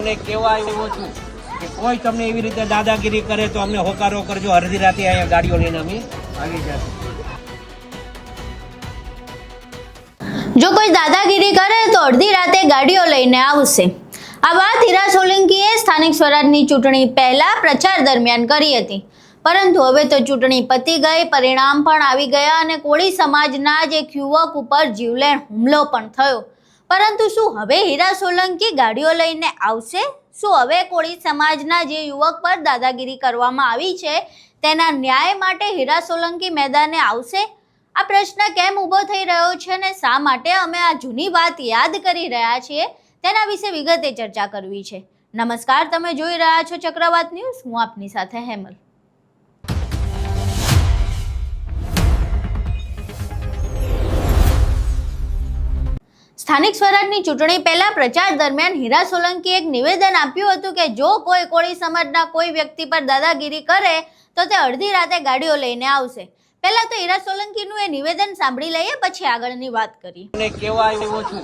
કેવા આવ્યો છું કે કોઈ તમને એવી રીતે દાદાગીરી કરે તો અમને હોકારો કરજો. અડધી રાતે અહીંયા ગાડીઓ લઈને અમે આવી જશું. જો કોઈ દાદાગીરી કરે તો અડધી રાતે ગાડીઓ લઈને આવશે. આ વાત હીરા સોલંકીએ સ્થાનિક સ્વરાજની ચૂંટણી પહેલા પ્રચાર દરમિયાન કરી હતી. પરંતુ હવે તો ચૂંટણી પતી ગઈ, પરિણામ પણ આવી ગયા અને કોળી સમાજના જ એક યુવક ઉપર જીવલેણ હુમલો પણ થયો. પરંતુ શું હવે હીરા સોલંકી ગાડીઓ લઈને આવશે? શું હવે કોળી સમાજના જે યુવક પર દાદાગીરી કરવામાં આવી છે તેના ન્યાય માટે હીરા સોલંકી મેદાને આવશે? આ પ્રશ્ન કેમ ઊભો થઈ રહ્યો છે અને શા માટે અમે આ જૂની વાત યાદ કરી રહ્યા છીએ તેના વિશે વિગતે ચર્ચા કરવી છે. નમસ્કાર, તમે જોઈ રહ્યા છો ચક્રવાત ન્યૂઝ. હું આપની સાથે હેમલ. સ્થાનિક સ્વરાજની ચૂંટણી પહેલા પ્રચાર દરમિયાન હીરા સોલંકીએ એક નિવેદન આપ્યું હતું કે જો કોઈ કોળી સમાજના કોઈ વ્યક્તિ પર દાદાગીરી કરે તો તે અડધી રાતે ગાડીઓ લઈને આવશે. પહેલા તો હીરા સોલંકીનું એ નિવેદન સાંભળી લઈએ, પછી આગળની વાત કરીએ. અને કેવા આવ્યો છું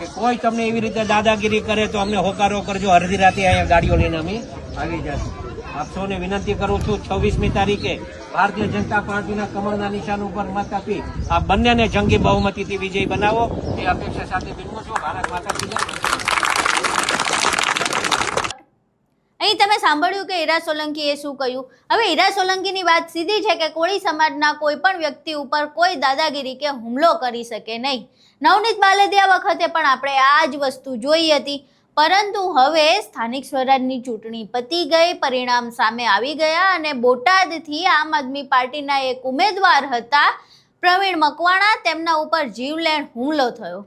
કે કોઈ તમને એવી રીતે દાદાગીરી કરે તો અમને હોકારો કરજો. અડધી રાતે અહીંયા ગાડીઓ લઈને અમે આવી જશું. આપ સૌને વિનંતી કરું છું, 26મી તારીખે ભારતીય જનતા પાર્ટીના કમળના નિશાન ઉપર મત આપી આ બંનેને જંગી બહુમતીથી વિજય બનાવો એ અપેક્ષા સાથે વિનમું છું. ભારત માતા કી જય. અહીં તમે સાંભળ્યું કે હીરા સોલંકીએ શું કહ્યું. હવે હીરા સોલંકીની વાત સીધી છે કે કોળી સમાજના કોઈ પણ વ્યક્તિ ઉપર કોઈ દાદાગીરી કે હુમલો કરી શકે નહીં. નવનીત બાલદિયા વખતે પણ આપણે આ જ વસ્તુ જોઈ હતી. પરંતુ હવે સ્થાનિક સ્વરાજની ચૂંટણી પતી ગઈ, પરિણામ સામે આવી ગયા અને બોટાદથી આમ આદમી પાર્ટીના એક ઉમેદવાર હતા પ્રવીણ મકવાણા, તેમના ઉપર જીવલેણ હુમલો થયો.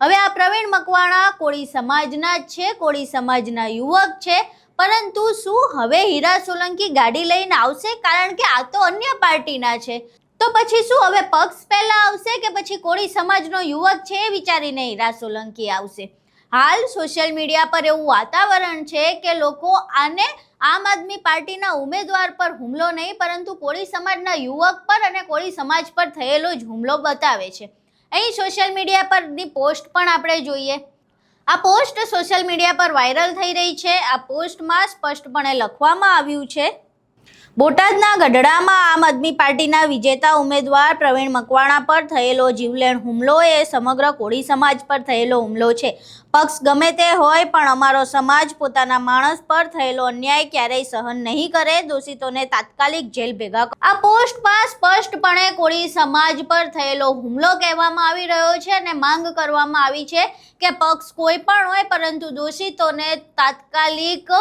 હવે આ પ્રવીણ મકવાણા કોળી સમાજના જ છે, કોળી સમાજના યુવક છે. પરંતુ શું હવે હીરા સોલંકી ગાડી લઈને આવશે? કારણ કે આ તો અન્ય પાર્ટીના છે. તો પછી શું હવે પક્ષ પહેલા આવશે કે પછી કોળી સમાજનો યુવક છે એ વિચારીને હીરા સોલંકી આવશે? હાલ સોશિયલ મીડિયા પર એવું વાતાવરણ છે કે લોકો આને આમ આદમી પાર્ટીના ઉમેદવાર પર હુમલો નહીં પરંતુ કોળી સમાજના યુવક પર અને કોળી સમાજ પર થયેલો જ હુમલો બતાવે છે. અહીં સોશિયલ મીડિયા પરની પોસ્ટ પણ આપણે જોઈએ. આ પોસ્ટ સોશિયલ મીડિયા પર વાયરલ થઈ રહી છે. આ પોસ્ટમાં સ્પષ્ટપણે લખવામાં આવ્યું છે, બોટાદના ગઢડામાં આમ આદમી પાર્ટીના વિજેતા ઉમેદવાર પ્રવીણ મકવાણા પર થયેલો જીવલેણ હુમલો એ સમગ્ર કોળી સમાજ પર થયેલો હુમલો છે. પક્ષ ગમે તે હોય પણ અમારો સમાજ પોતાના માણસ પર થયેલો અન્યાય ક્યારેય સહન નહીં કરે. દોષિતોને તાત્કાલિક જેલ ભેગા કરો. આ પોસ્ટમાં સ્પષ્ટપણે કોળી સમાજ પર થયેલો હુમલો કહેવામાં આવી રહ્યો છે અને માંગ કરવામાં આવી છે કે પક્ષ કોઈ પણ હોય પરંતુ દોષિતોને તાત્કાલિક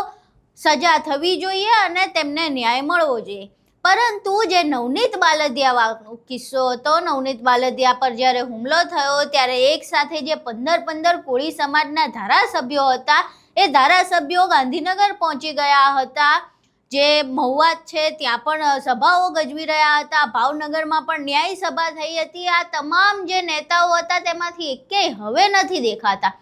સજા થવી જોઈએ અને તેમને ન્યાય મળવો જોઈએ. પરંતુ જે નવનીત બાલદિયા કિસ્સો હતો, નવનીત બાલદિયા પર જ્યારે હુમલો થયો ત્યારે એક સાથે જે 15 કોળી સમાજના ધારાસભ્યો હતા એ ધારાસભ્યો ગાંધીનગર પહોંચી ગયા હતા. જે મહુવા છે ત્યાં પણ સભાઓ ગજવી રહ્યા હતા. ભાવનગરમાં પણ ન્યાય સભા થઈ હતી. આ તમામ જે નેતાઓ હતા તેમાંથી એકેય હવે નથી દેખાતા.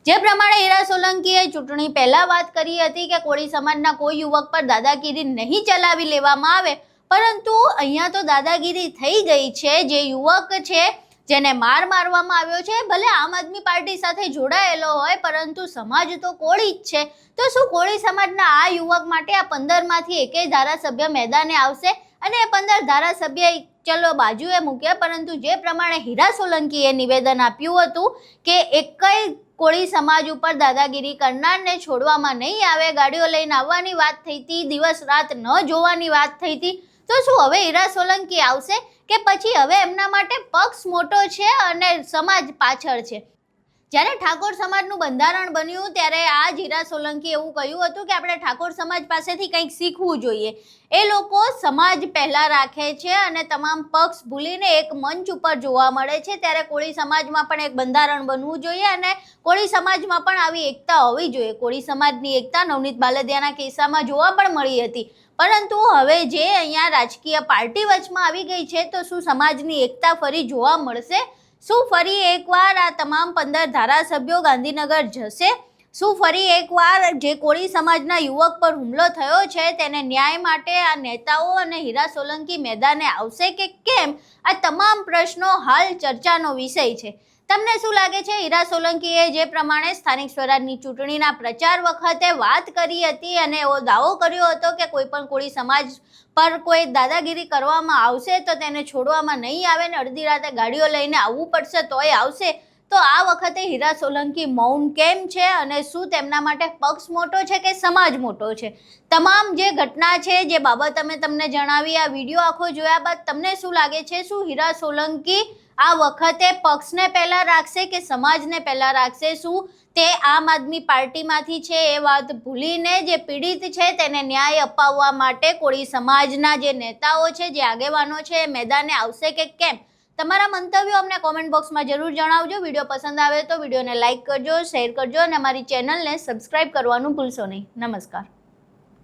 જે પ્રમાણે હીરા સોલંકીએ ચૂંટણી પહેલા વાત કરી હતી કે કોળી સમાજના કોઈ યુવક પર દાદાગીરી નહીં ચલાવી લેવામાં આવે, પરંતુ અહીંયા તો દાદાગીરી થઈ ગઈ છે. જે યુવક છે જેને મારવામાં આવ્યો છે ભલે આમ આદમી પાર્ટી સાથે જોડાયેલો હોય પરંતુ સમાજ તો કોળી જ છે. તો શું કોળી સમાજના આ યુવક માટે આ 15માંથી એકેય ધારાસભ્ય મેદાને આવશે? અને એ 15 ધારાસભ્ય ચલો બાજુએ મૂક્યા, પરંતુ જે પ્રમાણે હીરા સોલંકીએ નિવેદન આપ્યું હતું કે એકેય કોળી સમાજ ઉપર દાદાગીરી કરનારને છોડવામાં નહીં આવે, ગાડીઓ લઈને આવવાની વાત થઈ હતી, દિવસ રાત ન જોવાની વાત થઈ હતી. તો શું હવે હીરા સોલંકી આવશે કે પછી હવે એમના માટે પક્ષ મોટો છે અને સમાજ પાછળ છે? જ્યારે ઠાકોર સમાજનું બંધારણ બન્યું ત્યારે આ જ હીરા સોલંકી એવું કહ્યું હતું કે આપણે ઠાકોર સમાજ પાસેથી કંઈક શીખવું જોઈએ. એ લોકો સમાજ પહેલાં રાખે છે અને તમામ પક્ષ ભૂલીને એક મંચ ઉપર જોવા મળે છે. ત્યારે કોળી સમાજમાં પણ એક બંધારણ બનવું જોઈએ અને કોળી સમાજમાં પણ આવી એકતા હોવી જોઈએ. કોળી સમાજની એકતા નવનીત બાલદિયાના કિસ્સામાં જોવા પણ મળી હતી. પરંતુ હવે જે અહીંયા રાજકીય પાર્ટી વચમાં આવી ગઈ છે તો શું સમાજની એકતા ફરી જોવા મળશે? શું ફરી એકવાર આ તમામ 15 ધારાસભ્યો ગાંધીનગર જશે? શું ફરી એકવાર જે કોળી સમાજના યુવક પર હુમલો થયો છે તેને ન્યાય માટે આ નેતાઓ અને હીરા સોલંકી મેદાને આવશે કે કેમ? આ તમામ પ્રશ્નો હાલ ચર્ચાનો વિષય છે. તમને શું લાગે છે? હીરા સોલંકીએ જે પ્રમાણે સ્થાનિક સ્વરાજની ચૂંટણીના પ્રચાર વખતે વાત કરી હતી અને એવો દાવો કર્યો હતો કે કોઈ પણ કોળી સમાજ પર કોઈ દાદાગીરી કરવામાં આવશે તો તેને છોડવામાં નહીં આવે ને અડધી રાતે ગાડીઓ લઈને આવવું પડશે તોય આવશે, તો આ વખતે હીરા સોલંકી મૌન કેમ છે અને શું તેમના માટે પક્ષ મોટો છે કે સમાજ મોટો છે? તમામ જે ઘટના છે, જે બાબત અમે તમને જણાવી, આ વિડીયો આખો જોયા બાદ તમને શું લાગે છે? શું હીરા સોલંકી આ વખતે પક્ષને પહેલા રાખશે કે સમાજને પહેલા રાખશે? શું તે આમ આદમી પાર્ટીમાંથી છે એ વાત ભૂલીને જે પીડિત છે તેને ન્યાય અપાવવા માટે કોળી સમાજના જે નેતાઓ છે, જે આગેવાનો છે, એ મેદાને આવશે કે કેમ? તમારા મંતવ્યો અમને કોમેન્ટ બોક્સમાં જરૂર જણાવજો. વિડીયો પસંદ આવે તો વિડીયોને લાઇક કરજો, શેર કરજો અને અમારી ચેનલને સબસ્ક્રાઇબ કરવાનું ભૂલશો નહીં. નમસ્કાર.